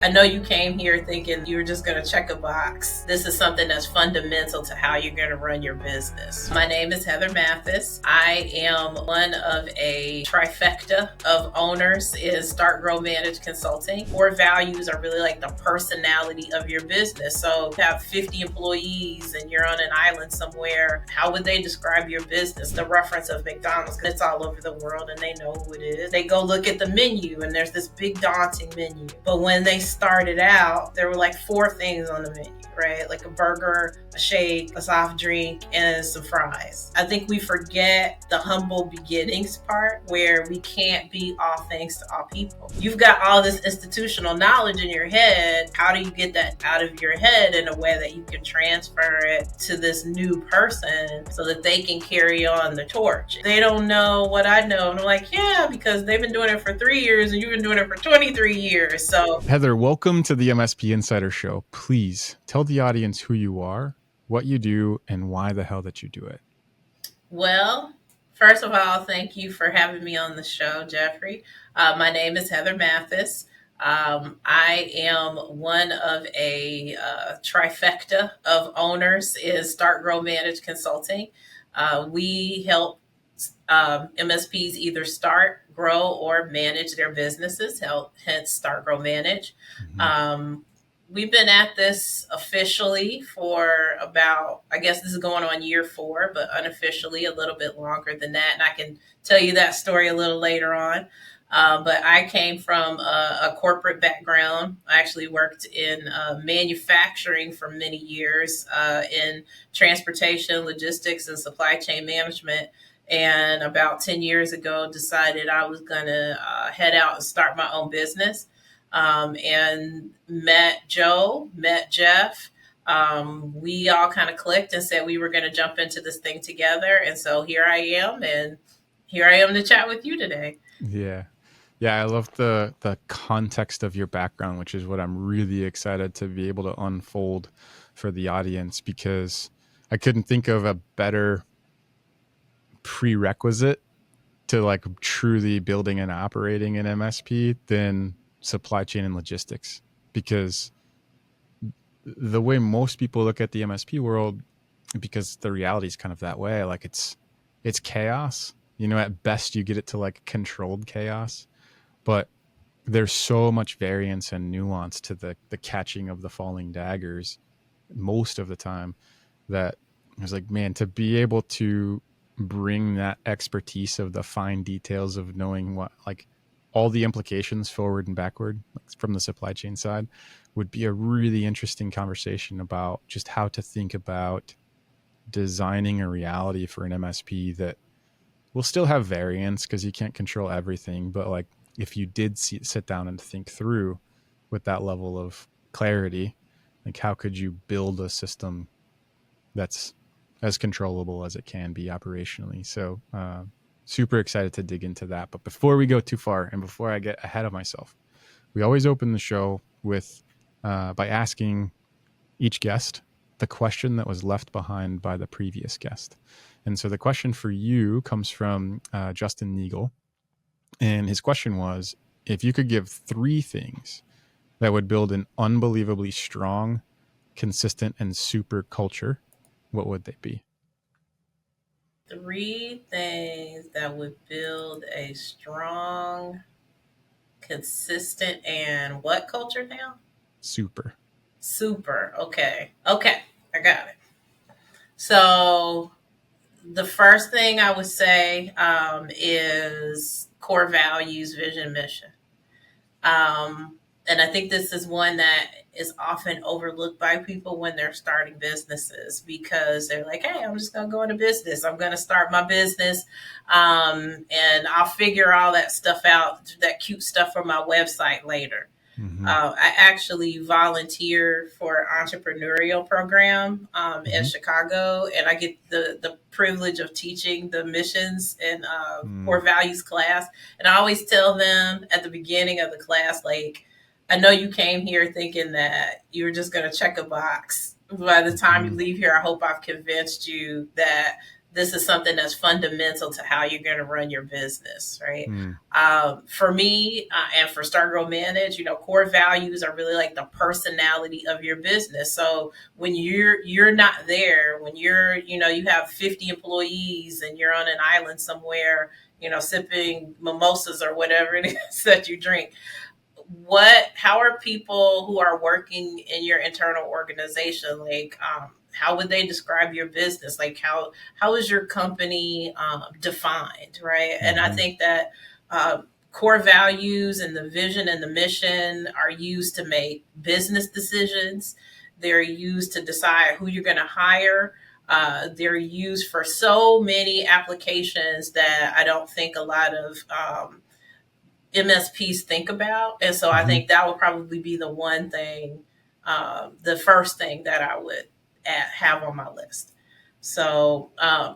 I know you came here thinking you were just going to check a box. This is something that's fundamental to how you're going to run your business. My name is Heather Mathis. I am one of a trifecta of owners in Start, Grow, Manage Consulting. Core values are really like the personality of your business. So if you have 50 employees and you're on an island somewhere, how would they describe your business? The reference of McDonald's, because it's all over the world and they know who it is. They go look at the menu and there's this big daunting menu. But when they started out, there were like 4 things on the menu, right? Like a burger, a shake, a soft drink, and some fries. I think we forget the humble beginnings part where we can't be all things to all people. You've got all this institutional knowledge in your head. How do you get that out of your head in a way that you can transfer it to this new person so that they can carry on the torch? They don't know what I know. And I'm like, yeah, because they've been doing it for 3 years and you've been doing it for 23 years. So Heather, welcome to the MSP Insider Show. Please tell the audience who you are, what you do, and why the hell that you do it. Well, first of all, thank you for having me on the show, Jeffrey. My name is Heather Mathis. I am one of a trifecta of owners in Start, Grow, Manage Consulting. We help MSPs either start, grow, or manage their businesses, hence Start, Grow, Manage. We've been at this officially for about, I guess this is going on year 4, but unofficially a little bit longer than that. And I can tell you that story a little later on. But I came from a corporate background. I actually worked in manufacturing for many years in transportation, logistics, and supply chain management. And about 10 years ago, decided I was going to head out and start my own business. And met Joe, met Jeff. We all kind of clicked and said we were going to jump into this thing together. And so here I am, and here I am to chat with you today. Yeah. I love the context of your background, which is what I'm really excited to be able to unfold for the audience, because I couldn't think of a better prerequisite to like truly building and operating an MSP than supply chain and logistics. Because the way most people look at the MSP world, because the reality is kind of that way, like it's chaos. At best you get it to like controlled chaos, but there's so much variance and nuance to the catching of the falling daggers most of the time, that I was like, man, to be able to bring that expertise of the fine details of knowing what, like, all the implications forward and backward, like from the supply chain side, would be a really interesting conversation about just how to think about designing a reality for an MSP that will still have variance, because you can't control everything. But like, if you did sit down and think through with that level of clarity, like how could you build a system that's as controllable as it can be operationally? So super excited to dig into that. But before we go too far, and before I get ahead of myself, we always open the show with by asking each guest the question that was left behind by the previous guest. And so the question for you comes from Justin Neagle. And his question was, if you could give 3 things that would build an unbelievably strong, consistent, and super culture, what would they be? 3 things that would build a strong, consistent, and what culture now? Super. Okay. I got it. So the first thing I would say is core values, vision, mission. And I think this is one that is often overlooked by people when they're starting businesses, because they're like, hey, I'm just going to go into business. I'm going to start my business and I'll figure all that stuff out, that cute stuff from my website later. I actually volunteer for an entrepreneurial program in Chicago, and I get the privilege of teaching the missions and core values class. And I always tell them at the beginning of the class, like, I know you came here thinking that you were just going to check a box. By the time you leave here, I hope I've convinced you that this is something that's fundamental to how you're going to run your business, right? Mm. For me, and for Start Grow Manage, core values are really like the personality of your business. So when you're not there, when you have 50 employees and you're on an island somewhere, sipping mimosas or whatever it is that you drink, how are people who are working in your internal organization, like, how would they describe your business? Like, how is your company defined, right? And I Mm-hmm. think that core values and the vision and the mission are used to make business decisions. They're used to decide who you're going to hire. They're used for so many applications that I don't think a lot of MSPs think about. And so I Mm-hmm. think that would probably be the one thing, the first thing that I would have on my list. So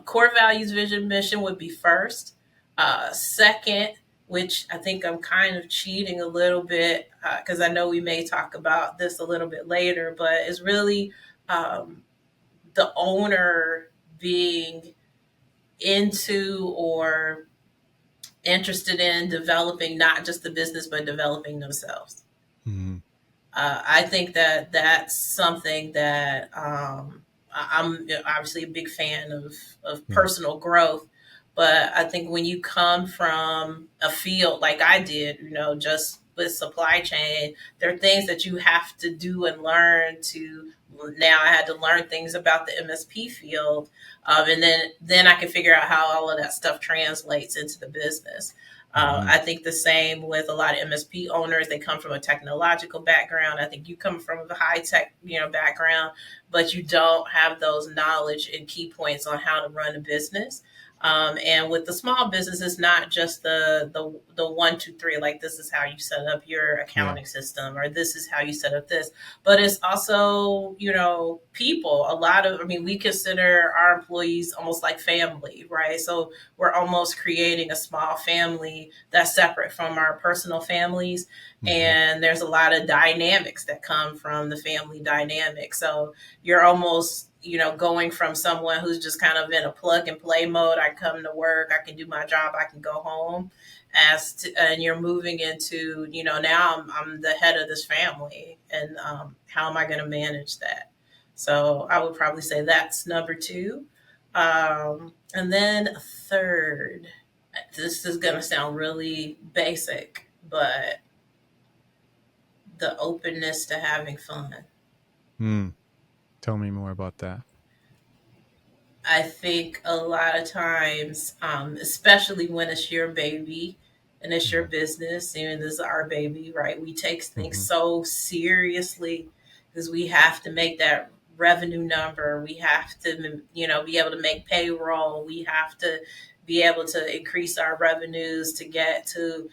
core values, vision, mission would be first. Second, which I think I'm kind of cheating a little bit because I know we may talk about this a little bit later, but it's really um, the owner being into or interested in developing not just the business but developing themselves. Mm-hmm. I think that that's something that I'm obviously a big fan of Yeah. personal growth. But I think when you come from a field like I did, just with supply chain, there are things that you have to do and learn to. Now I had to learn things about the MSP field, and then I can figure out how all of that stuff translates into the business. Mm-hmm. I think the same with a lot of MSP owners. They come from a technological background. I think you come from a high tech, background, but you don't have those knowledge and key points on how to run a business. And with the small business, it's not just the 1, 2, 3. Like, this is how you set up your Yeah. accounting system, or this is how you set up this. But it's also, people. I mean, we consider our employees almost like family, right? So we're almost creating a small family that's separate from our personal families. Mm-hmm. And there's a lot of dynamics that come from the family dynamic. So you're almost, going from someone who's just kind of in a plug and play mode. I come to work, I can do my job, I can go home. And you're moving into, now I'm the head of this family, and how am I going to manage that? So I would probably say that's number two. And then third, this is going to sound really basic, but the openness to having fun. Mm. Tell me more about that. I think a lot of times, especially when it's your baby and it's your Mm-hmm. business, and this is our baby, right? We take things Mm-hmm. so seriously because we have to make that revenue number. We have to, be able to make payroll. We have to be able to increase our revenues to get to,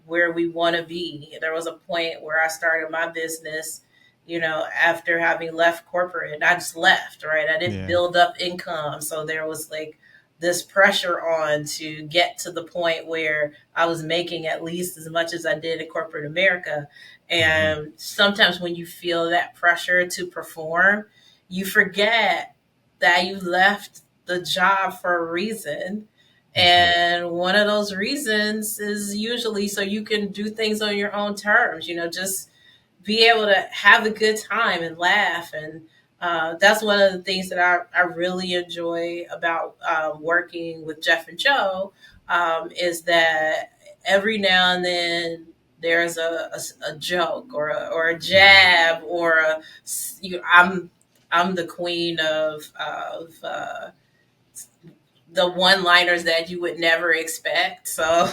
where we want to be. There was a point where I started my business, after having left corporate. I just left, right? I didn't Yeah. build up income. So there was like this pressure on to get to the point where I was making at least as much as I did in corporate America. Mm-hmm. And sometimes when you feel that pressure to perform, you forget that you left the job for a reason. Mm-hmm. And one of those reasons is usually so you can do things on your own terms, just be able to have a good time and laugh. And that's one of the things that I really enjoy about working with Jeff and Joe, is that every now and then there's a joke or a Mm-hmm. jab or I'm the queen of the one liners that you would never expect. So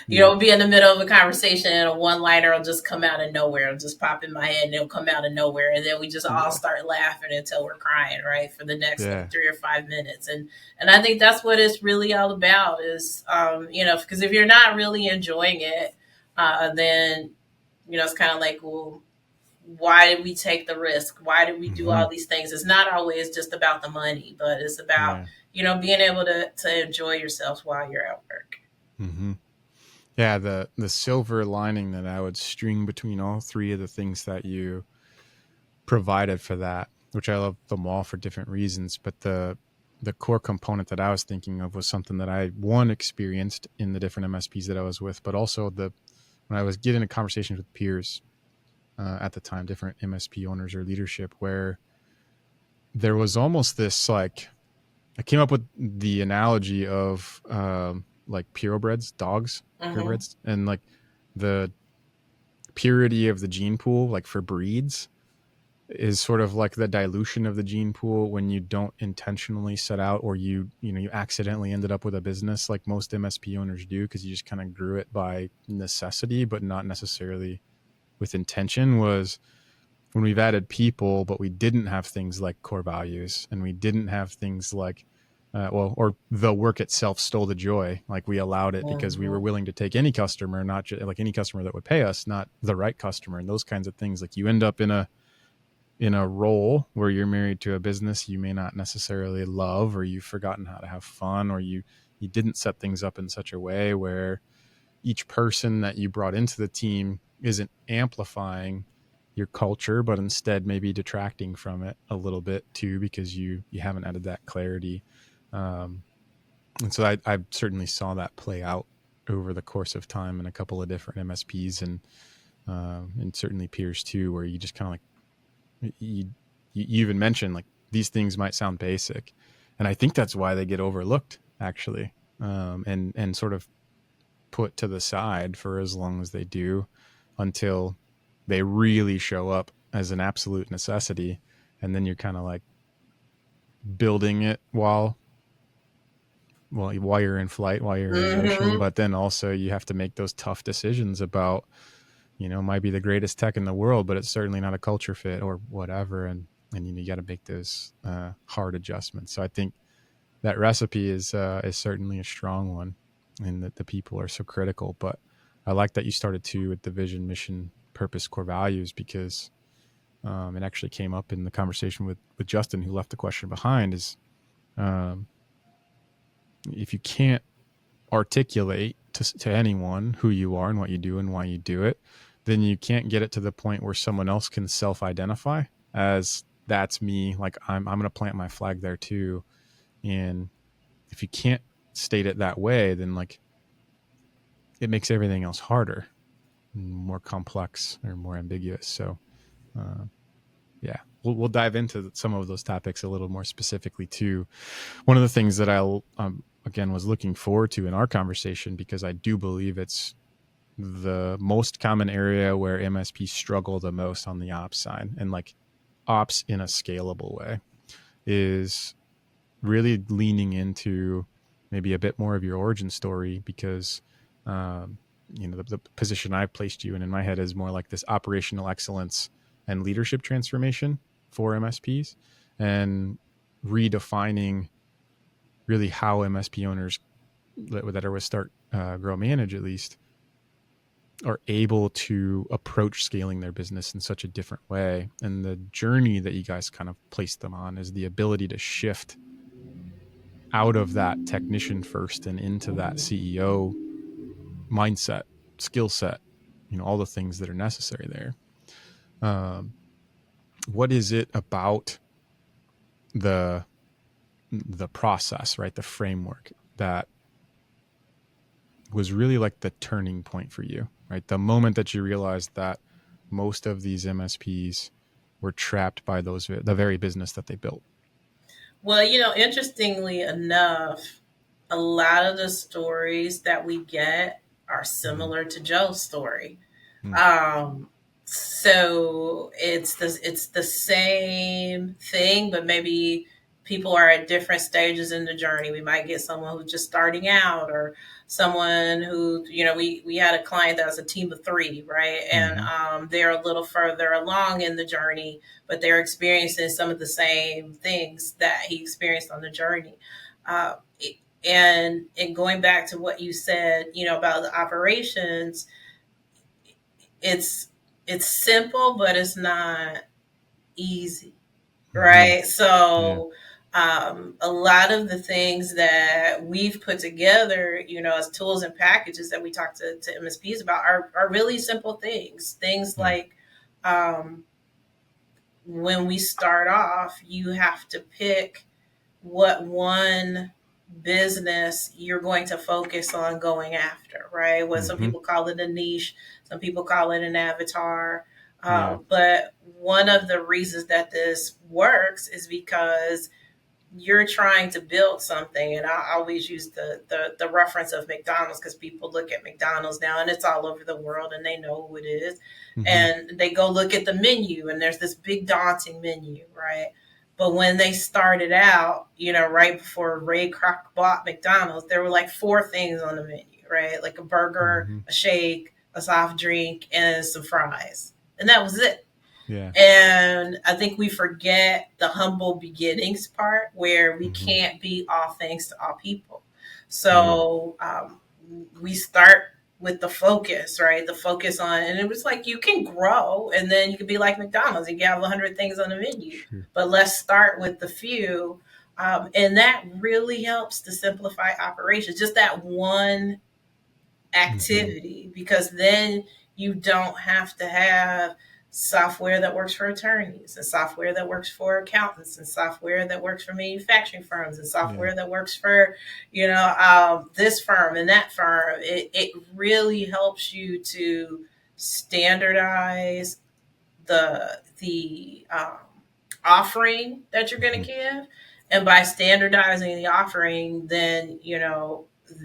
Yeah. be in the middle of a conversation and a one liner will just come out of nowhere. It'll just pop in my head and it'll come out of nowhere. And then we just all Yeah. start laughing until we're crying, right? For the next Yeah. 3 or 5 minutes. And I think that's what it's really all about is, because if you're not really enjoying it, then, it's kind of like, well, why did we take the risk? Why did we do Mm-hmm. all these things? It's not always just about the money, but it's about, Yeah. being able to enjoy yourself while you're at work. Mm-hmm. Yeah. The silver lining that I would string between all three of the things that you provided for that, which I love them all for different reasons, but the the core component that I was thinking of was something that I one experienced in the different MSPs that I was with, but also the when I was getting into conversations with peers at the time, different MSP owners or leadership, where there was almost this like I came up with the analogy of like purebreds, dogs, Mm-hmm. purebreds, and like the purity of the gene pool, like for breeds, is sort of like the dilution of the gene pool when you don't intentionally set out, or you accidentally ended up with a business like most MSP owners do, because you just kind of grew it by necessity but not necessarily with intention. Was when we've added people but we didn't have things like core values, and we didn't have things like or the work itself stole the joy. Like we allowed it because we were Mm-hmm. willing to take any customer, not just like any customer that would pay us, not the right customer, and those kinds of things. Like you end up in a role where you're married to a business you may not necessarily love, or you've forgotten how to have fun, or you didn't set things up in such a way where each person that you brought into the team isn't amplifying your culture, but instead maybe detracting from it a little bit too, because you haven't added that clarity. And so I certainly saw that play out over the course of time in a couple of different MSPs, and certainly peers too, where you just kind of like you even mentioned like these things might sound basic, and I think that's why they get overlooked actually, and sort of put to the side for as long as they do, until they really show up as an absolute necessity, and then you're kind of like building it while you're in flight, while you're in motion. Mm-hmm. But then also you have to make those tough decisions about, might be the greatest tech in the world, but it's certainly not a culture fit or whatever. And you got to make those hard adjustments. So I think that recipe is certainly a strong one, and that the people are so critical. But I like that you started too with the vision, mission, purpose, core values, because it actually came up in the conversation with Justin, who left the question behind. Is um, if you can't articulate to anyone who you are and what you do and why you do it, then you can't get it to the point where someone else can self-identify as that's me. Like I'm going to plant my flag there too. And if you can't state it that way, then like it makes everything else harder, more complex, or more ambiguous. So, uh, yeah, we'll dive into some of those topics a little more specifically too. One of the things that again was looking forward to in our conversation, because I do believe it's the most common area where MSPs struggle the most on the ops side, and like ops in a scalable way, is really leaning into maybe a bit more of your origin story, because um, the position I've placed you in my head is more like this operational excellence and leadership transformation for MSPs, and redefining really how MSP owners that are with start, grow, manage at least, are able to approach scaling their business in such a different way. And the journey that you guys kind of placed them on is the ability to shift out of that technician first and into that CEO mindset, skill set, all the things that are necessary there. Um, what is it about the the process, right? The framework that was really like the turning point for you, right? The moment that you realized that most of these MSPs were trapped by the very business that they built. Well, interestingly enough, a lot of the stories that we get are Mm-hmm. similar to Joe's story. Um, so it's the same thing, but maybe people are at different stages in the journey. We might get someone who's just starting out, or someone who we had a client that was a team of three, right? And Mm-hmm. they're a little further along in the journey, but they're experiencing some of the same things that he experienced on the journey. Uh, and going back to what you said, about the operations, it's it's simple, but it's not easy, Mm-hmm. right? Yeah. So a lot of the things that we've put together, as tools and packages that we talk to MSPs about, are really simple things Yeah. like, um, when we start off, you have to pick what one business you're going to focus on going after, right? What some Mm-hmm. people call it a niche, some people call it an avatar. Yeah. But one of the reasons that this works is because you're trying to build something, and I always use the reference of McDonald's because people look at McDonald's now and it's all over the world and they know who it is, Mm-hmm. and they go look at the menu and there's this big daunting menu, right? But when they started out, right before Ray Kroc bought McDonald's, there were like four things on the menu, right? Like a burger, Mm-hmm. a shake, a soft drink, and some fries, and that was it. Yeah. And I think we forget the humble beginnings part where we Mm-hmm. can't be all things to all people. Yeah. So we start with the focus, right? The focus on, and it was like you can grow and then you can be like McDonald's. You can have 100 things on the menu, Sure. but let's start with the few. And that really helps to simplify operations. Just that one Mm-hmm. activity, because then you don't have to have software that works for attorneys and software that works for accountants and software that works for manufacturing firms and Yeah. software that works for this firm and that firm. It really helps you to standardize the offering that you're going Mm-hmm. to give, and by standardizing the offering, then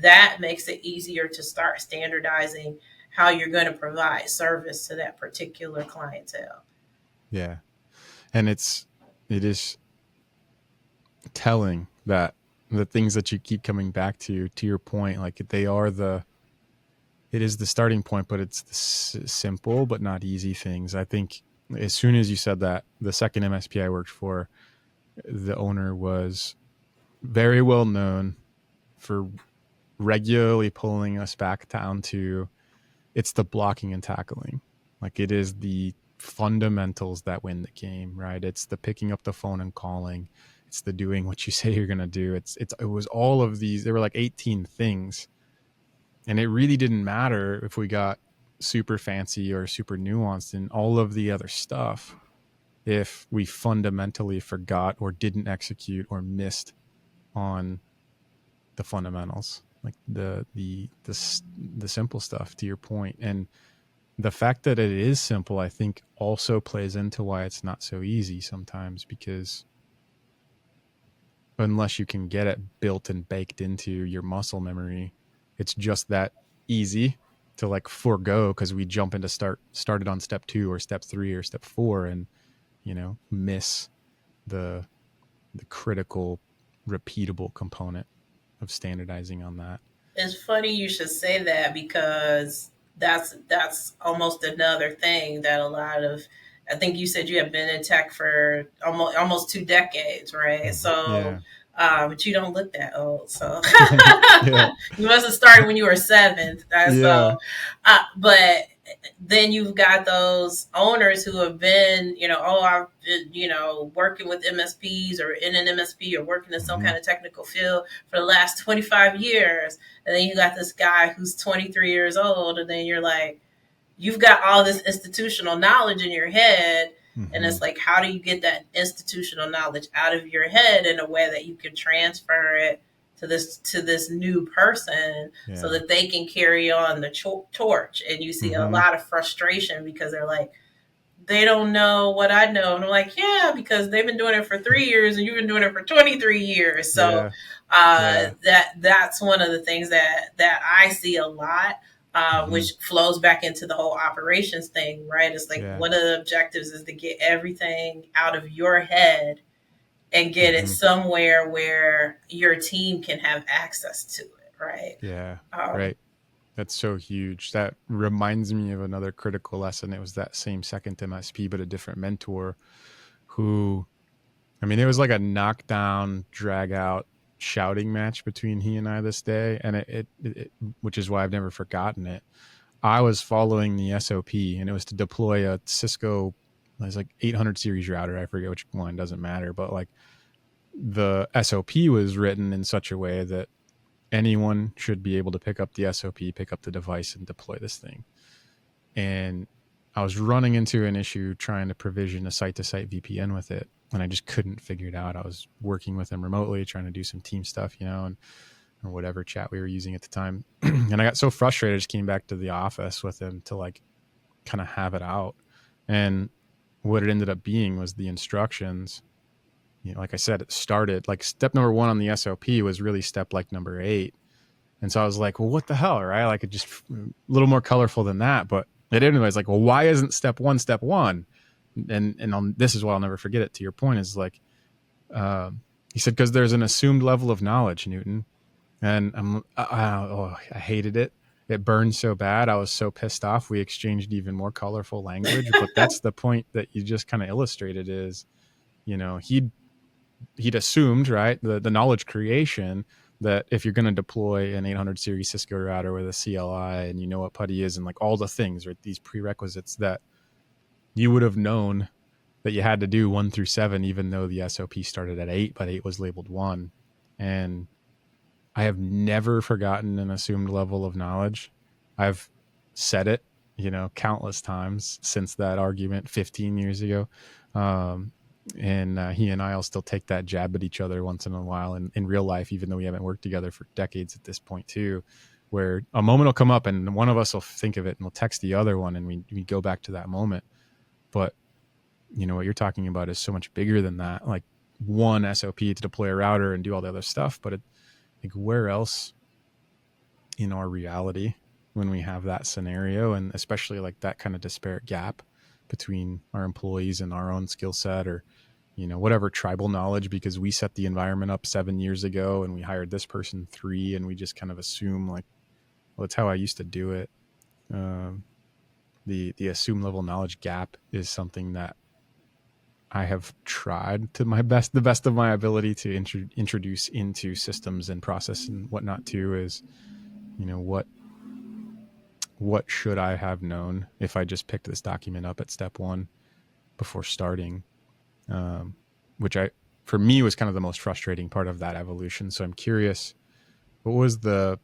that makes it easier to start standardizing how you're going to provide service to that particular clientele. Yeah. And it is telling that the things that you keep coming back to your point, like they are it is the starting point, but it's the simple but not easy things. I think as soon as you said that, the second MSP I worked for, the owner was very well known for regularly pulling us back down to it's the blocking and tackling. Like it is the fundamentals that win the game, right? It's the picking up the phone and calling. It's the doing what you say you're going to do. It was all of these. There were like 18 things, and it really didn't matter if we got super fancy or super nuanced in all of the other stuff if we fundamentally forgot or didn't execute or missed on the fundamentals, like the simple stuff, to your point. And the fact that it is simple, I think, also plays into why it's not so easy sometimes, because unless you can get it built and baked into your muscle memory, it's just that easy to like forego because we jump into started on step 2 or step 3 or step 4 and miss the critical repeatable component of standardizing on that. It's funny you should say that, because that's almost another thing that a lot of, I think you said you have been in tech for almost 2 decades, right? So Yeah. but you don't look that old, so Yeah. you must have started when you were 7. Yeah. But then you've got those owners who have been, I've been, working with MSPs or in an MSP or working in some Hmm. kind of technical field for the last 25 years. And then you got this guy who's 23 years old, and then you're like, you've got all this institutional knowledge in your head. And Hmm. it's like, how do you get that institutional knowledge out of your head in a way that you can transfer it to this new person so Yeah. that they can carry on the torch? And you see a Hmm. lot of frustration because they're like, they don't know what I know. And I'm like, yeah, because they've been doing it for 3 years and you've been doing it for 23 years. So Yeah. Yeah. that's one of the things that I see a lot, Hmm. which flows back into the whole operations thing, right? It's like Yeah. one of the objectives is to get everything out of your head and get it Hmm. somewhere where your team can have access to it, right? Yeah. Um, Right. That's so huge. That reminds me of another critical lesson. It was that same second MSP, but a different mentor who, I mean, it was like a knockdown, drag out shouting match between he and I this day. And which is why I've never forgotten it. I was following the SOP and it was to deploy a Cisco, it was like 800 series router. I forget which one, doesn't matter. But like the SOP was written in such a way that anyone should be able to pick up the SOP, pick up the device, and deploy this thing. And I was running into an issue trying to provision a site to site VPN with it. and I just couldn't figure it out. I was working with him remotely, trying to do some team stuff, and or whatever chat we were using at the time. And I got so frustrated, I just came back to the office with him to like kind of have it out. And what it ended up being was the instructions. Like I said, it started like step number 1 on the SOP was really step like number 8. And so I was like, well, what the hell, right? Like it just a little more colorful than that. But it anyways, like, well, why isn't step 1 step 1? And this is what I'll never forget it. To your point is like, he said, because there's an assumed level of knowledge, Newton. And I hated it. It burned so bad. I was so pissed off. We exchanged even more colorful language. But that's the point that you just kind of illustrated is, he'd assumed, right, the knowledge creation that if you're going to deploy an 800 series Cisco router with a CLI and you know what PuTTY is and like all the things, right, these prerequisites that you would have known that you had to do 1 through 7, even though the SOP started at 8, but 8 was labeled 1. And I have never forgotten an assumed level of knowledge. I've said it, countless times since that argument 15 years ago. And he and I will still take that jab at each other once in a while in real life, even though we haven't worked together for decades at this point too, where a moment will come up and one of us will think of it and we'll text the other one and we go back to that moment. But what you're talking about is so much bigger than that. Like one SOP to deploy a router and do all the other stuff, but like where else in our reality when we have that scenario, and especially like that kind of disparate gap between our employees and our own skill set, or whatever tribal knowledge, because we set the environment up 7 years ago and we hired this person 3, and we just kind of assume like, well, that's how I used to do it. The assumed level knowledge gap is something that I have tried to the best of my ability to introduce into systems and process and whatnot too. Is what should I have known if I just picked this document up at step 1 before starting, which for me was kind of the most frustrating part of that evolution. So I'm curious, what was the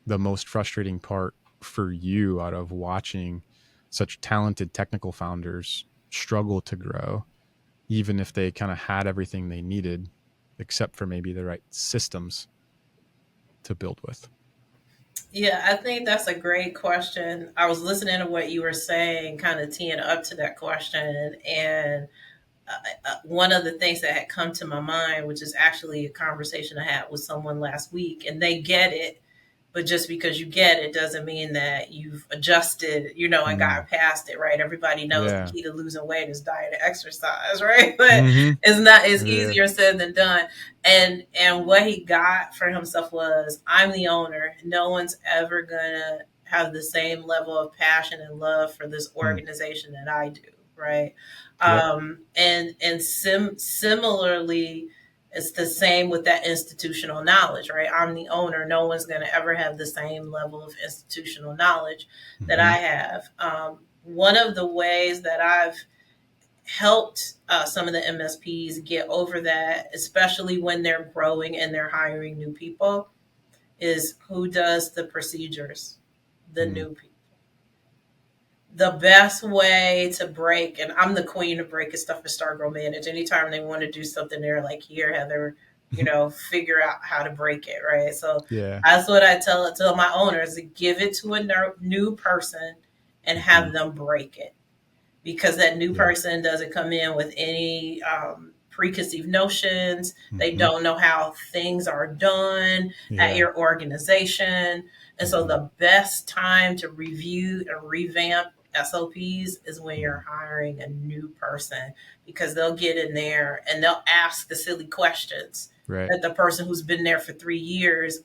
most frustrating part for you out of watching such talented technical founders struggle to grow, even if they kind of had everything they needed, except for maybe the right systems to build with? Yeah, I think that's a great question. I was listening to what you were saying, kind of teeing up to that question. And one of the things that had come to my mind, which is actually a conversation I had with someone last week, and they get it. But just because you get it doesn't mean that you've adjusted, and gotten past it, right? Everybody knows the Yeah. key to losing weight is diet and exercise, right? But Mm-hmm. it's Yeah. easier said than done. And what he got for himself was, I'm the owner. No one's ever gonna have the same level of passion and love for this organization that I do, right? Yep. Similarly, it's the same with that institutional knowledge, right? I'm the owner. No one's going to ever have the same level of institutional knowledge that Mm-hmm. I have. One of the ways that I've helped some of the MSPs get over that, especially when they're growing and they're hiring new people, is who does the procedures, the new people. The best way to break, and I'm the queen of breaking stuff for Start Grow Manage. Anytime they want to do something, they're like, here, Heather, figure out how to break it, right? So Yeah. that's what I tell my owners, to give it to a new person and Mm-hmm. have them break it, because that new Yeah. person doesn't come in with any preconceived notions. They Mm-hmm. don't know how things are done at Yeah. your organization. And so Mm-hmm. the best time to review and revamp SOPs is when Mm-hmm. you're hiring a new person, because they'll get in there and they'll ask the silly questions Right. that the person who's been there for 3 years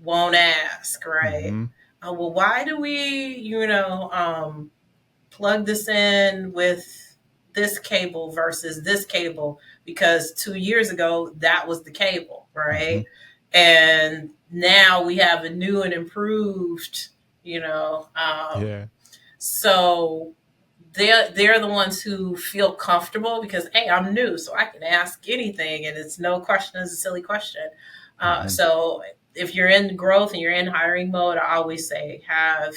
won't ask, right? Mm-hmm. Well, why do we, plug this in with this cable versus this cable, because 2 years ago that was the cable, Mm-hmm. right? And now we have a new and improved, you know. Yeah. So they're the ones who feel comfortable, because hey, I'm new, so I can ask anything, and it's no question is a silly question. Mm-hmm. So if you're in growth and you're in hiring mode, I always say have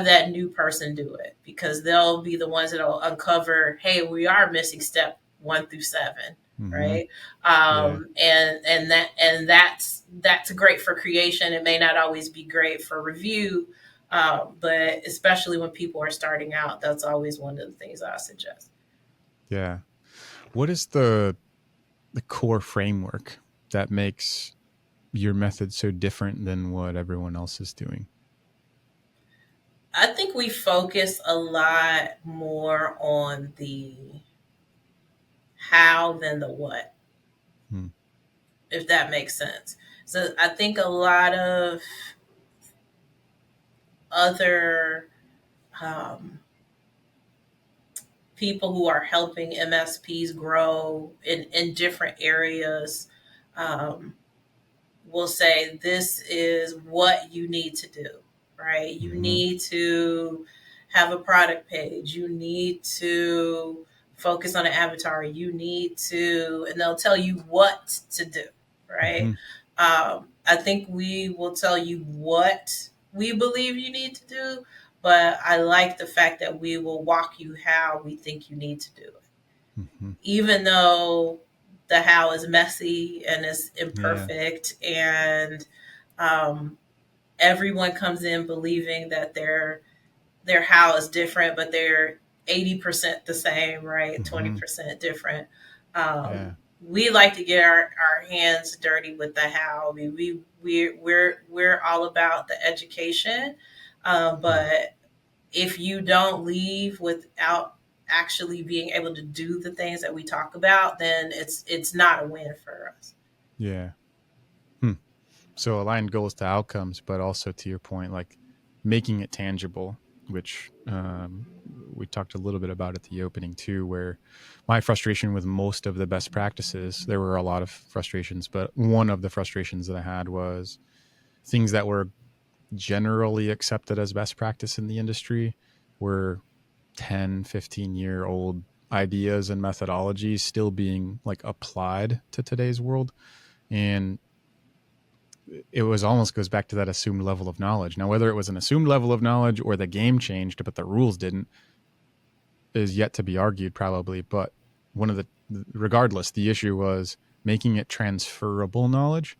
that new person do it, because they'll be the ones that'll uncover, hey, we are missing step 1 through 7, Mm-hmm. right? Yeah. And that's great for creation. It may not always be great for review, but especially when people are starting out, that's always one of the things I suggest. Yeah. What is the core framework that makes your method so different than what everyone else is doing? I think we focus a lot more on the how than the what, Hmm. if that makes sense. So I think a lot of other um, people who are helping MSPs grow in different areas um, will say this is what you need to do, right? You Mm-hmm. need to have a product page. You need to focus on an avatar. You need to, and they'll tell you what to do, right? Mm-hmm. I think we will tell you what we believe you need to do, but I like the fact that we will walk you how we think you need to do it, Mm-hmm. even though the how is messy and is Yeah. imperfect, and um, everyone comes in believing that their how is different, but they're 80% the same, right? Mm-hmm. 20% different. Yeah. We like to get our hands dirty with the how. I mean, we're all about the education, Mm. but if you don't leave without actually being able to do the things that we talk about, then it's not a win for us. Yeah. Hmm. So aligned goals to outcomes, but also to your point, like making it tangible, which we talked a little bit about at the opening too, where my frustration with most of the best practices, there were a lot of frustrations, but one of the frustrations that I had was things that were generally accepted as best practice in the industry were 10, 15-year old ideas and methodologies still being like applied to today's world. And it was almost goes back to that assumed level of knowledge. Now, whether it was an assumed level of knowledge or the game changed, but the rules didn't, is yet to be argued, probably. But one of the, regardless, the issue was making it transferable knowledge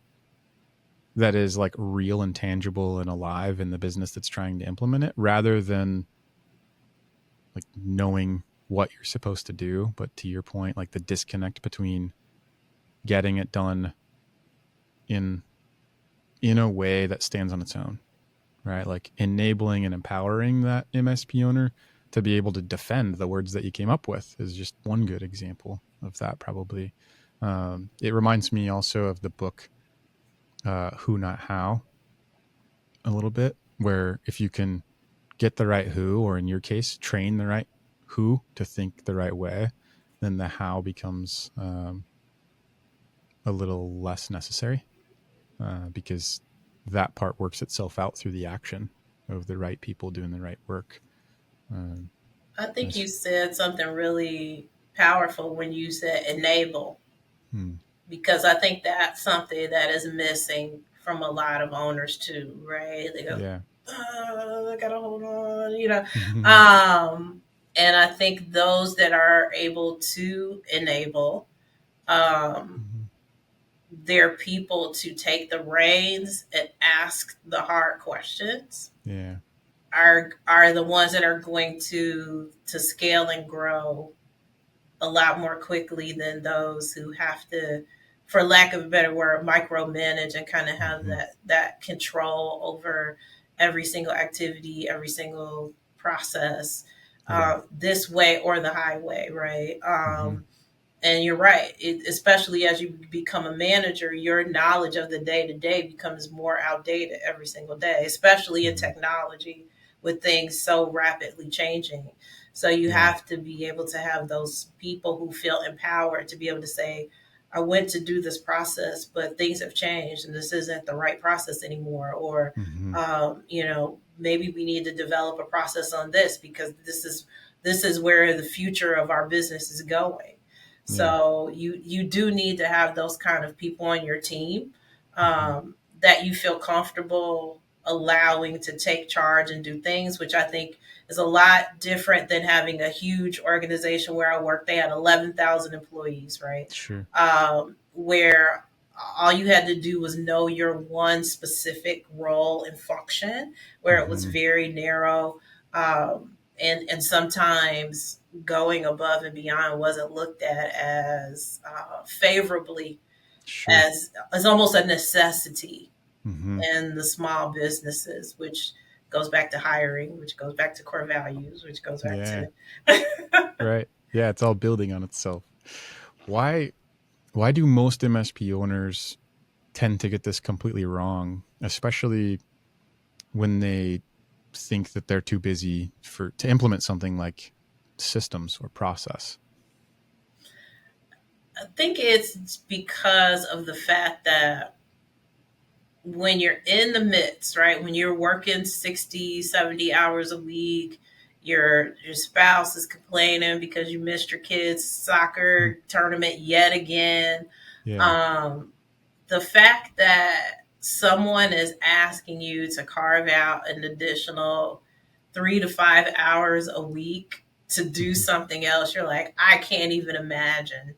that is like real and tangible and alive in the business that's trying to implement it, rather than like knowing what you're supposed to do. But to your point, like the disconnect between getting it done in in a way that stands on its own, right? Like enabling and empowering that MSP owner to be able to defend the words that you came up with is just one good example of that, probably. It reminds me also of the book Who Not How a little bit, where if you can get the right who, or in your case, train the right who to think the right way, then the how becomes a little less necessary because that part works itself out through the action of the right people doing the right work. Um, I think you that's, said something really powerful when you said enable, hmm, because I think that's something that is missing from a lot of owners too, right? They go, yeah. I gotta hold on. Mm-hmm. Um, and I think those that are able to enable Mm-hmm. their people to take the reins and ask the hard questions Yeah. are the ones that are going to scale and grow a lot more quickly than those who have to, for lack of a better word, micromanage and kind of have Mm-hmm. that control over every single activity, every single process, Yeah. this way or the highway, right? Mm-hmm. And you're right. Especially as you become a manager, your knowledge of the day to day becomes more outdated every single day, especially in Mm-hmm. technology with things so rapidly changing. So you Yeah. have to be able to have those people who feel empowered to be able to say, I went to do this process, but things have changed and this isn't the right process anymore. Or, Mm-hmm. maybe we need to develop a process on this because this is where the future of our business is going. Yeah. So you do need to have those kind of people on your team Mm-hmm. that you feel comfortable. allowing to take charge and do things, which I think is a lot different than having a huge organization. Where I worked, they had 11,000 employees, right? Sure. Where all you had to do was know your one specific role and function, where it was Mm-hmm. very narrow. And sometimes going above and beyond wasn't looked at as favorably, Sure. as almost a necessity Mm-hmm. in the small businesses, which goes back to hiring, which goes back to core values, which goes back Yeah. to Right. Yeah, it's all building on itself. Why why do most MSP owners tend to get this completely wrong, especially when they think that they're too busy for to implement something like systems or process? I think it's because of the fact that when you're in the midst, right, when you're working 60, 70 hours a week, your spouse is complaining because you missed your kids' soccer tournament yet again. Yeah. Um, the fact that someone is asking you to carve out an additional 3 to 5 hours a week to do Mm-hmm. something else, you're like, I can't even imagine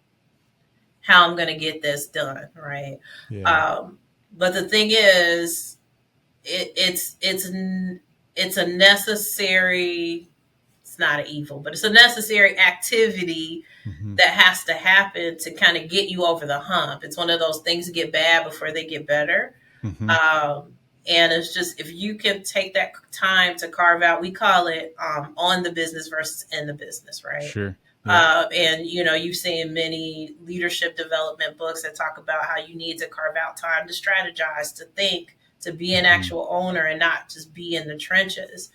how I'm going to get this done, right? Yeah. Um, but the thing is, it's a necessary. It's not an evil, but it's a necessary activity Mm-hmm. that has to happen to kind of get you over the hump. It's one of those things that get bad before they get better. Mm-hmm. Um, and it's just if you can take that time to carve out, we call it on the business versus in the business, right? Sure. Yeah. And you know, you've seen many leadership development books that talk about how you need to carve out time to strategize, to think, to be an Mm-hmm. actual owner and not just be in the trenches.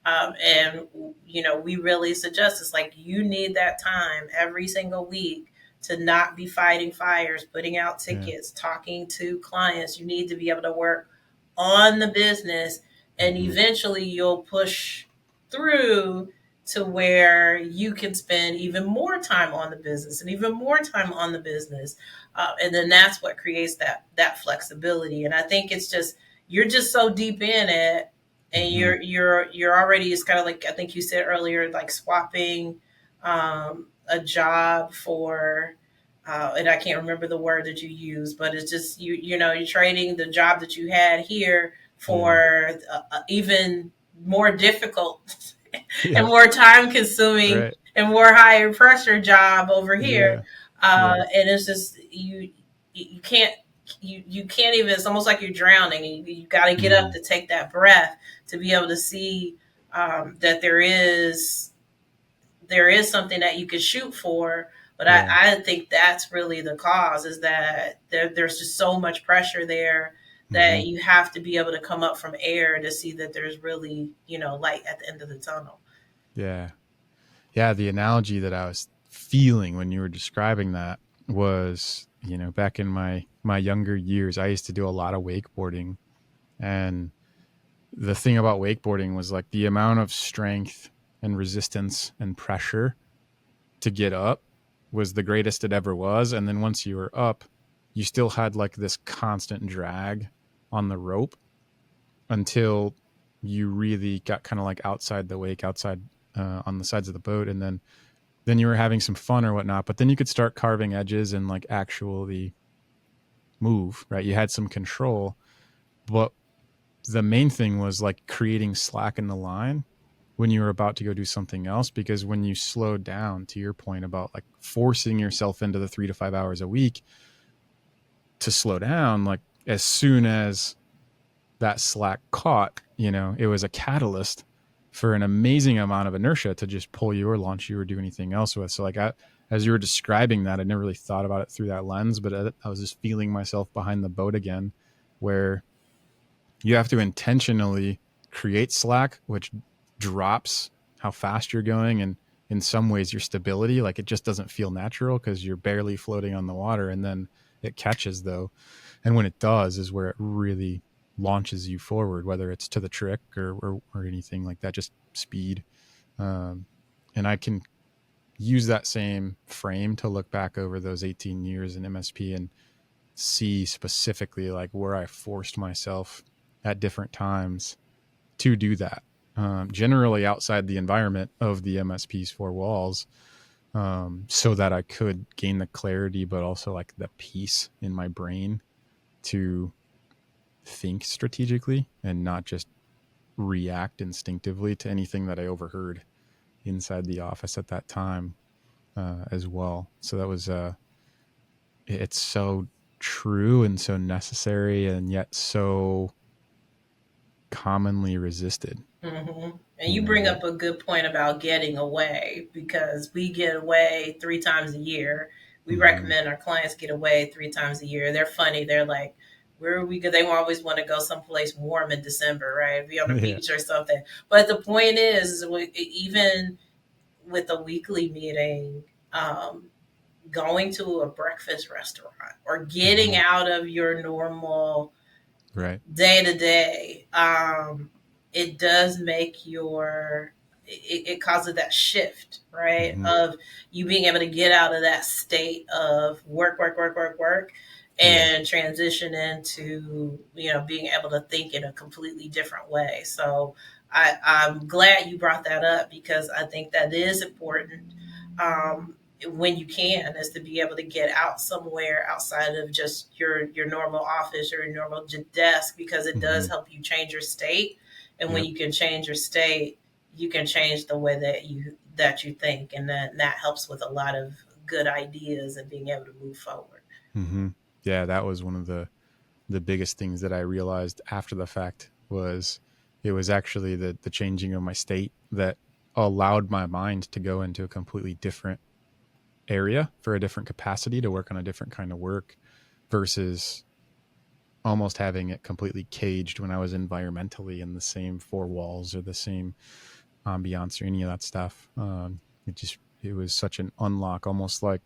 And you know, we really suggest it's like you need that time every single week to not be fighting fires, putting out Yeah. tickets, talking to clients. You need to be able to work on the business, and Mm-hmm. eventually you'll push through to where you can spend even more time on the business and even more time on the business. And then that's what creates that flexibility. And I think it's just you're just so deep in it, and Mm-hmm. you're already, it's kind of like I think you said earlier, like swapping a job for and I can't remember the word that you use, but it's just you know, you're trading the job that you had here Yeah. for even more difficult and Yeah. more time consuming Right. and more higher pressure job over here. Yeah. Yeah. And it's just you can't you can't even, it's almost like you're drowning, and you got to get up Mm-hmm. to take that breath to be able to see that there is something that you could shoot for. But Yeah. I think that's really the cause, is that there's just so much pressure there Mm-hmm. that you have to be able to come up from air to see that there's really, you know, light at the end of the tunnel. Yeah. Yeah. The analogy that I was feeling when you were describing that was, back in my younger years, I used to do a lot of wakeboarding. And the thing about wakeboarding was like the amount of strength and resistance and pressure to get up was the greatest it ever was. And then once you were up, you still had like this constant drag on the rope until you really got kind of like outside the wake, outside on the sides of the boat. And then you were having some fun or whatnot, but then you could start carving edges and like actually move, right? You had some control, but the main thing was like creating slack in the line when you were about to go do something else. Because when you slowed down, to your point about like forcing yourself into the 3 to 5 hours a week to slow down, like as soon as that slack caught, it was a catalyst for an amazing amount of inertia to just pull you or launch you or do anything else with. So like as you were describing that, I never really thought about it through that lens, but I was just feeling myself behind the boat again, where you have to intentionally create slack, which drops how fast you're going. And in some ways your stability, like it just doesn't feel natural because you're barely floating on the water. And then it catches though. And when it does is where it really launches you forward, whether it's to the trick or anything like that, just speed. Um, and I can use that same frame to look back over those 18 years in MSP and see specifically like where I forced myself at different times to do that. Generally outside the environment of the MSP's four walls, so that I could gain the clarity, but also like the peace in my brain to think strategically and not just react instinctively to anything that I overheard inside the office at that time as well. So that was it's so true and so necessary, and yet so commonly resisted. Hmm. And You you know, bring like up a good point about getting away, because we get away 3 times a year. We mm-hmm. recommend our clients get away 3 times a year. They're funny. They're like, where are we go? They always want to go someplace warm in December, right? Be on a Yeah, beach or something. But the point is, even with a weekly meeting, um, going to a breakfast restaurant or getting mm-hmm. out of your normal Right. day to day, it does make it causes that shift, right? Mm-hmm. Of you being able to get out of that state of work, Yeah. and transition into, being able to think in a completely different way. So I'm glad you brought that up, because I think that is important. Um, when you can, is to be able to get out somewhere outside of just your normal office or your normal desk, because it does Mm-hmm. help you change your state. And when Yep. you can change your state, you can change the way that you think, and that helps with a lot of good ideas and being able to move forward. Mm-hmm. Yeah, that was one of the biggest things that I realized after the fact was it was actually the changing of my state that allowed my mind to go into a completely different area for a different capacity to work on a different kind of work versus almost having it completely caged when I was environmentally in the same four walls or the same ambiance or any of that stuff. It was such an unlock, almost like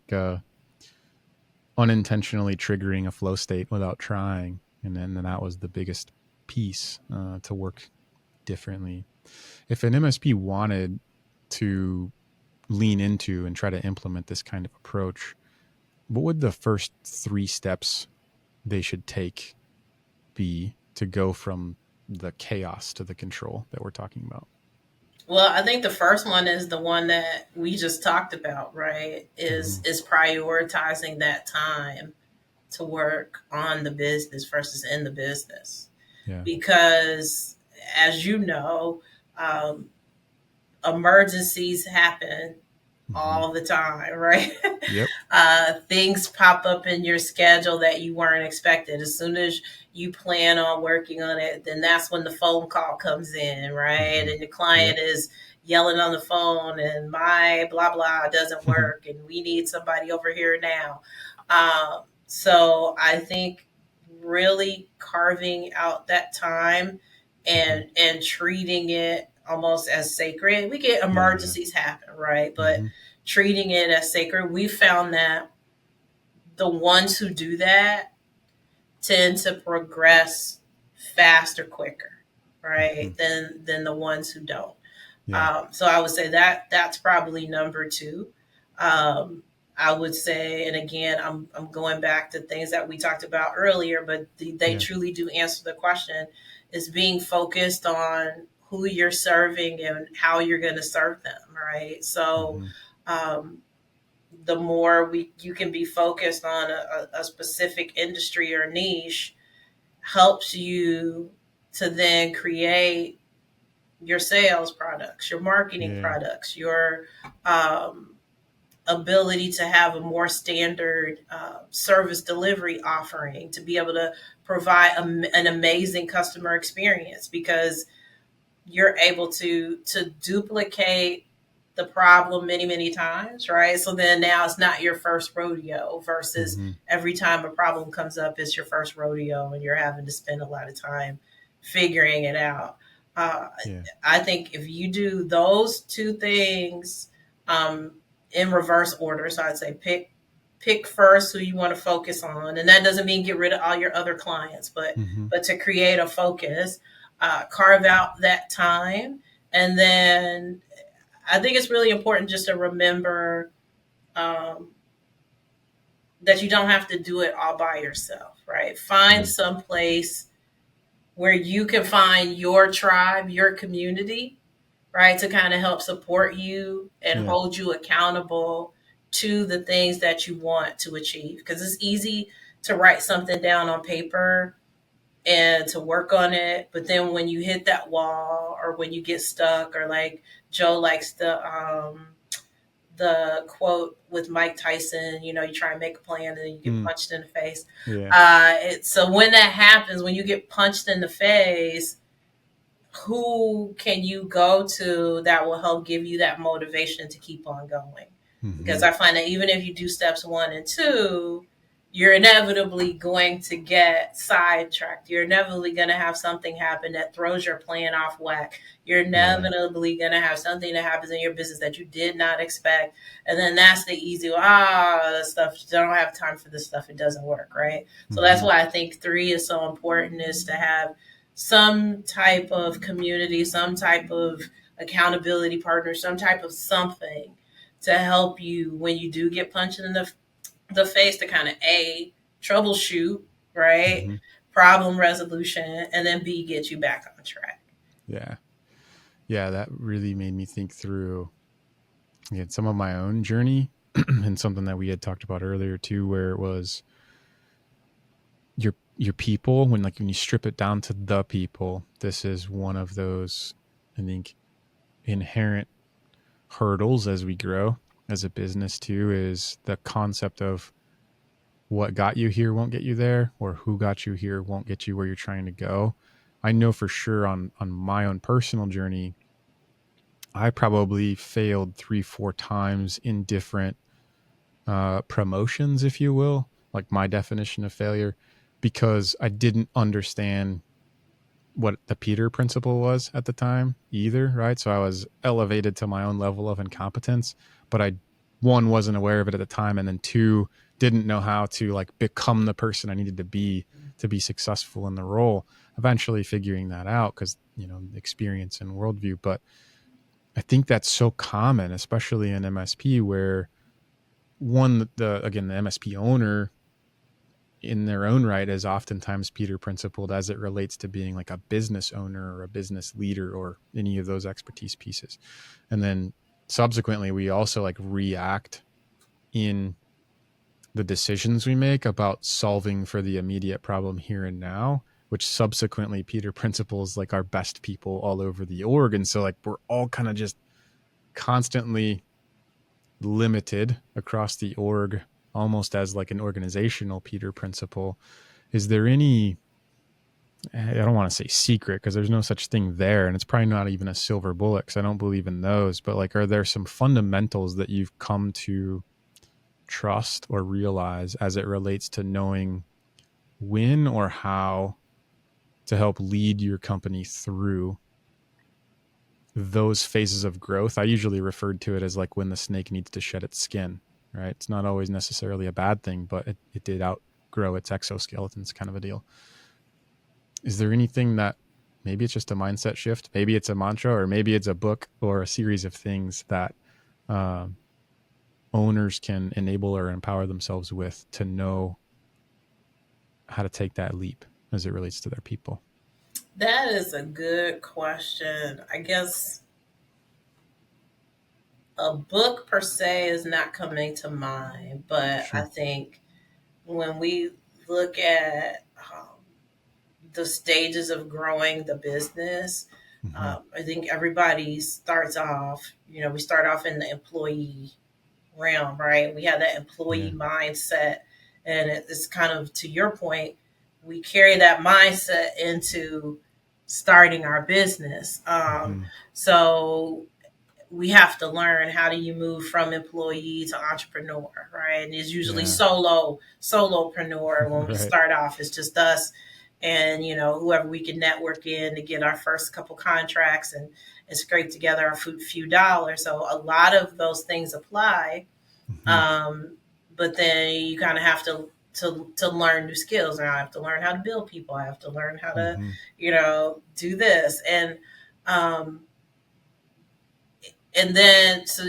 unintentionally triggering a flow state without trying. And then that was the biggest piece to work differently. If an MSP wanted to lean into and try to implement this kind of approach, what would the first three steps they should take be to go from the chaos to the control that we're talking about? Well, I think the first one is the one that we just talked about, right? Mm-hmm. Is prioritizing that time to work on the business versus in the business. Yeah. Because, as you know, um, emergencies happen Mm-hmm. all the time, right? Yep. Things pop up in your schedule that you weren't expected. As soon as you plan on working on it, then that's when the phone call comes in, right? Mm-hmm. And the Yep. client is yelling on the phone, and my blah blah doesn't work, and we need somebody over here now. So I think really carving out that time Mm-hmm. and treating it almost as sacred. We get Yeah. emergencies happen, right? But Mm-hmm. treating it as sacred, we found that the ones who do that tend to progress faster, quicker, Mm-hmm. right? Than the ones who don't. Yeah. So I would say that that's probably number two. Um, I would say, and again, I'm going back to things that we talked about earlier, but they Yeah. truly do answer the question: is being focused on who you're serving and how you're going to serve them, right? So Mm-hmm. um, the more you can be focused on a specific industry or niche, helps you to then create your sales products, your marketing Yeah. products, your um, ability to have a more standard service delivery offering, to be able to provide an amazing customer experience, because you're able to duplicate the problem many times, right? So then now it's not your first rodeo, versus Mm-hmm. every time a problem comes up, it's your first rodeo and you're having to spend a lot of time figuring it out. uh, Yeah. I think if you do those two things um, in reverse order, so I'd say pick first who you want to focus on, and that doesn't mean get rid of all your other clients, but Mm-hmm. to create a focus, carve out that time. And then I think it's really important just to remember um, that you don't have to do it all by yourself, right? Find Yeah. some place where you can find your tribe, your community, right, to kind of help support you and Yeah. hold you accountable to the things that you want to achieve. Because it's easy to write something down on paper and to work on it, but then when you hit that wall or when you get stuck, or like Joe likes the quote with Mike Tyson, you try and make a plan and then you get Mm. punched in the face. Yeah. So when that happens, when you get punched in the face, who can you go to that will help give you that motivation to keep on going? Because Mm-hmm. I find that even if you do steps 1 and 2, you're inevitably going to get sidetracked. You're inevitably going to have something happen that throws your plan off whack. You're Yeah. inevitably going to have something that happens in your business that you did not expect. And then that's the easy, this stuff, I don't have time for this stuff. It doesn't work, right? So that's Mm-hmm. why I think 3 is so important, is to have some type of community, some type of accountability partner, some type of something to help you when you do get punched in the face, to kind of A, troubleshoot, right? Mm-hmm. Problem resolution, and then B, get you back on track. Yeah. Yeah. That really made me think through, again, some of my own journey and something that we had talked about earlier too, where it was your people, when you strip it down to the people. This is one of those, I think, inherent hurdles as we grow as a business too, is the concept of what got you here won't get you there, or who got you here won't get you where you're trying to go. I know for sure on my own personal journey, I probably failed 3-4 times in different promotions, if you will, like my definition of failure, because I didn't understand what the Peter principle was at the time either, right? So I was elevated to my own level of incompetence, but I, one, wasn't aware of it at the time, and then two, didn't know how to like become the person I needed to be successful in the role. Eventually figuring that out because, experience and worldview. But I think that's so common, especially in MSP, where one, the MSP owner in their own right is oftentimes Peter principled as it relates to being like a business owner or a business leader or any of those expertise pieces. And then subsequently, we also like react in the decisions we make about solving for the immediate problem here and now, which subsequently Peter principles like our best people all over the org. And so like we're all kind of just constantly limited across the org, almost as like an organizational Peter principle. Is there any, I don't want to say secret because there's no such thing there, and it's probably not even a silver bullet because I don't believe in those, but like, are there some fundamentals that you've come to trust or realize as it relates to knowing when or how to help lead your company through those phases of growth? I usually referred to it as like when the snake needs to shed its skin, right? It's not always necessarily a bad thing, but it did outgrow its exoskeletons, kind of a deal. Is there anything that, maybe it's just a mindset shift, maybe it's a mantra, or maybe it's a book or a series of things that um, owners can enable or empower themselves with to know how to take that leap as it relates to their people? That is a good question. I guess a book per se is not coming to mind, but I Sure. think when we look at the stages of growing the business, Mm-hmm. I think everybody starts off, we start off in the employee realm, right? We have that Yeah. employee mindset. And it's kind of, to your point, we carry that mindset into starting our business. Mm-hmm. So we have to learn, how do you move from employee to entrepreneur, right? And it's usually Yeah. solopreneur. When we Right. start off, it's just us and whoever we can network in to get our first couple contracts and scrape together a few dollars. So a lot of those things apply, Mm-hmm. um, but then you kind of have to learn new skills. And I have to learn how to build people. I have to learn how to Mm-hmm. do this. Um, and then, so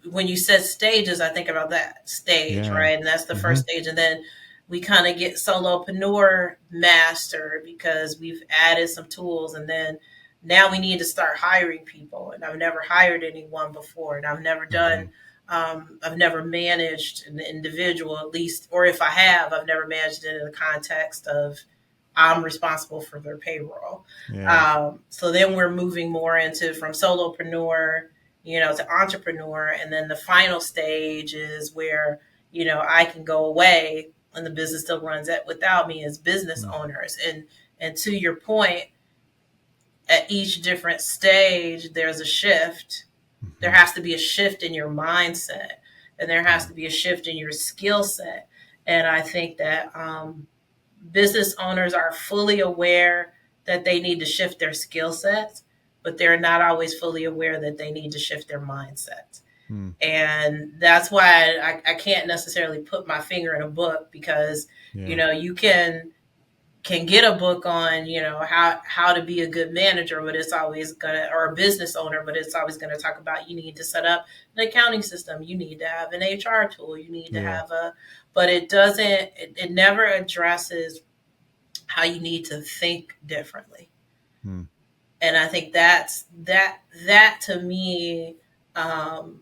when you said stages, I think about that stage, Yeah. right? And that's the Mm-hmm. first stage. And then we kind of get solopreneur mastered because we've added some tools, and then now we need to start hiring people. And I've never hired anyone before, and Mm-hmm. I've never managed an individual, at least, or if I have, I've never managed it in the context of I'm responsible for their payroll. Yeah. So then we're moving more into from solopreneur, to entrepreneur. And then the final stage is where, I can go away and the business still runs it without me as business owners. And to your point, at each different stage, there's a shift. There Mm-hmm. has to be a shift in your mindset, and there has Yeah. to be a shift in your skill set. And I think that business owners are fully aware that they need to shift their skill sets, but they're not always fully aware that they need to shift their mindset. Mm. And that's why I can't necessarily put my finger in a book, because Yeah. you can get a book on how to be a good manager, but it's always gonna, or a business owner, but it's always gonna talk about you need to set up an accounting system, you need to have an HR tool, you need to Yeah. have a, but it never addresses how you need to think differently. Mm. And I think that to me, um,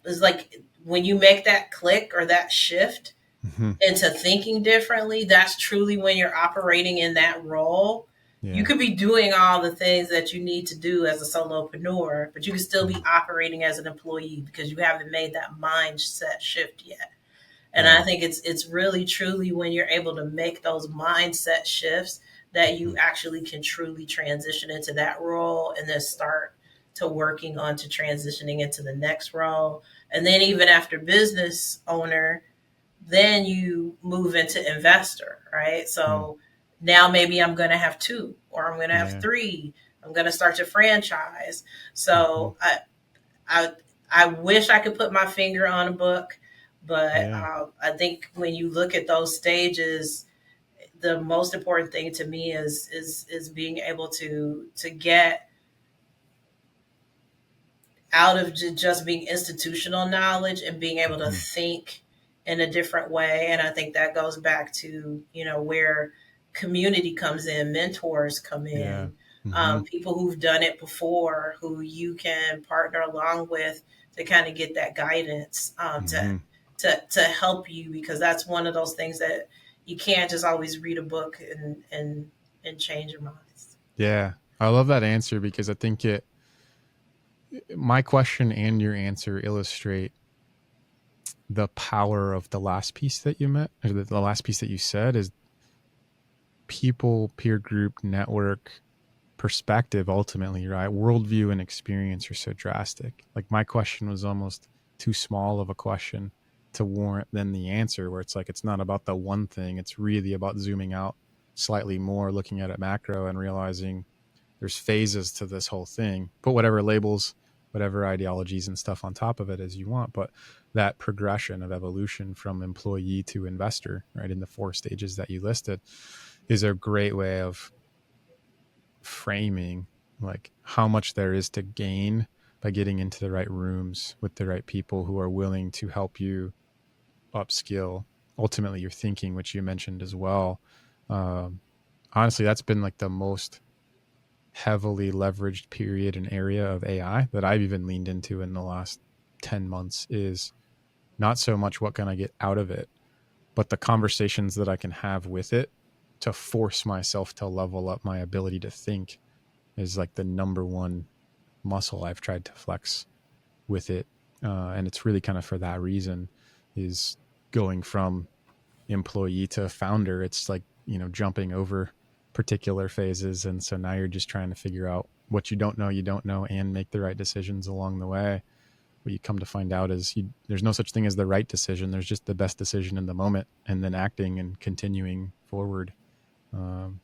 is like when you make that click or that shift Mm-hmm. into thinking differently, that's truly when you're operating in that role. You Yeah. could be doing all the things that you need to do as a solopreneur, but you can still be Mm. operating as an employee because you haven't made that mindset shift yet. And I Yeah. think it's really truly when you're able to make those mindset shifts that Mm-hmm. you actually can truly transition into that role and then start to working on to transitioning into the next role. And then even after business owner, then you move into investor, right? Mm. So now maybe I'm going to have two, or I'm going to have Yeah. three. I'm going to start to franchise. Mm-hmm. So I, I wish I could put my finger on a book, but Yeah. I think when you look at those stages, the most important thing to me is being able to get out of just being institutional knowledge and being able to Mm-hmm. think in a different way. And I think that goes back to, where community comes in, mentors come Yeah. in, Mm-hmm. people who've done it before, who you can partner along with to kind of get that guidance, Mm-hmm. to help you, because that's one of those things that you can't just always read a book and change your minds. Yeah. I love that answer because I think my question and your answer illustrate the power of the last piece that you met, or the last piece that you said is people, peer group, network, perspective, ultimately, right? Worldview and experience are so drastic. Like my question was almost too small of a question to warrant then the answer, where it's like it's not about the one thing, it's really about zooming out slightly more, looking at it macro and realizing there's phases to this whole thing. Put whatever labels, whatever ideologies and stuff on top of it as you want, but that progression of evolution from employee to investor, right, in the four stages that you listed, is a great way of framing like how much there is to gain by getting into the right rooms with the right people who are willing to help you upskill ultimately your thinking, which you mentioned as well. um, Honestly, that's been like the most heavily leveraged period and area of AI that I've even leaned into in the last 10 months, is not so much what can I get out of it, but the conversations that I can have with it to force myself to level up my ability to think is like the number one muscle I've tried to flex with it. And it's really kind of for that reason, is going from employee to founder. It's like, jumping over particular phases. And so now you're just trying to figure out what you don't know, and make the right decisions along the way. What you come to find out is there's no such thing as the right decision. There's just the best decision in the moment, and then acting and continuing forward um,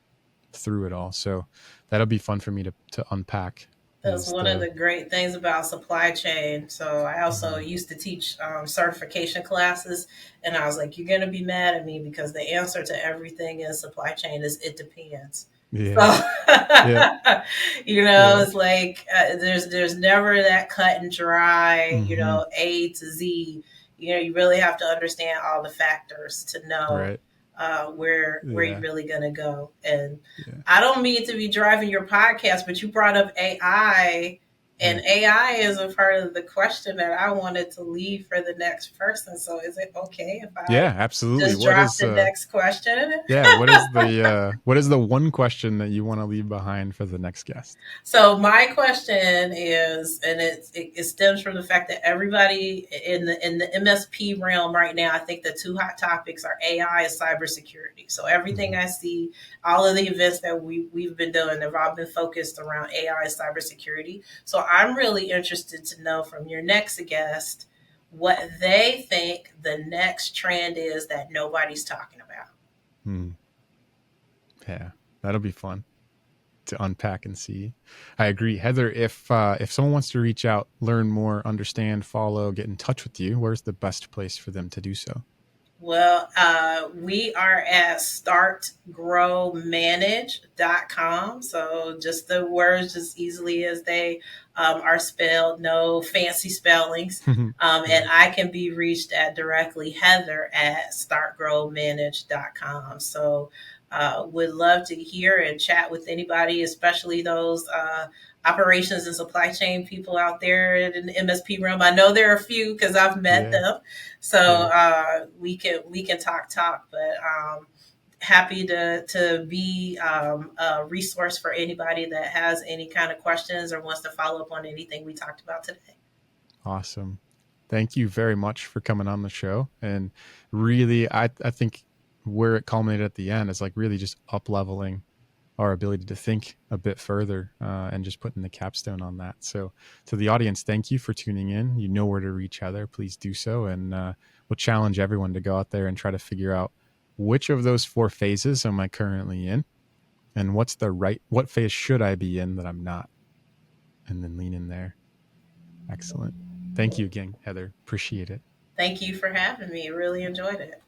through it all. So that'll be fun for me to unpack That's is one of the the great things about supply chain. So I also mm, used to teach certification classes, and I was like, "You're gonna be mad at me because the answer to everything in supply chain is it depends." So, yeah, yeah, yeah. it's like there's never that cut and dry, Mm-hmm. A to Z. You really have to understand all the factors to know Right. where you're Yeah. really going to go. And Yeah. I don't mean to be driving your podcast, but you brought up AI, and Yeah. AI is a part of the question that I wanted to leave for the next person. So is it okay if I Yeah, absolutely. just What drop is the next question? yeah, what is the one question that you want to leave behind for the next guest? So my question is, and it stems from the fact that everybody in the MSP realm right now, I think the two hot topics are AI and cybersecurity. So everything Mhm. I see, all of the events that we've been doing have all been focused around AI and cybersecurity. So I'm really interested to know from your next guest what they think the next trend is that nobody's talking about. Hmm. Yeah, that'll be fun to unpack and see. I agree, Heather. If someone wants to reach out, learn more, understand, follow, get in touch with you, where's the best place for them to do so? Well, we are at startgrowmanage.com. So just the words as easily as they are spelled, no fancy spellings. Yeah, And I can be reached at directly Heather at startgrowmanage.com. So would love to hear and chat with anybody, especially those operations and supply chain people out there in the MSP realm. I know there are a few because I've met yeah, them, so yeah. we can talk, but happy to be a resource for anybody that has any kind of questions or wants to follow up on anything we talked about today. Awesome. Thank you very much for coming on the show. And really, I think where it culminated at the end is like really just up leveling our ability to think a bit further and just putting the capstone on that. So, to the audience, thank you for tuning in. You know where to reach Heather. Please do so. And we'll challenge everyone to go out there and try to figure out which of those four phases am I currently in and what phase should I be in that I'm not? And then lean in there. Excellent. Thank you again, Heather. Appreciate it. Thank you for having me. Really enjoyed it.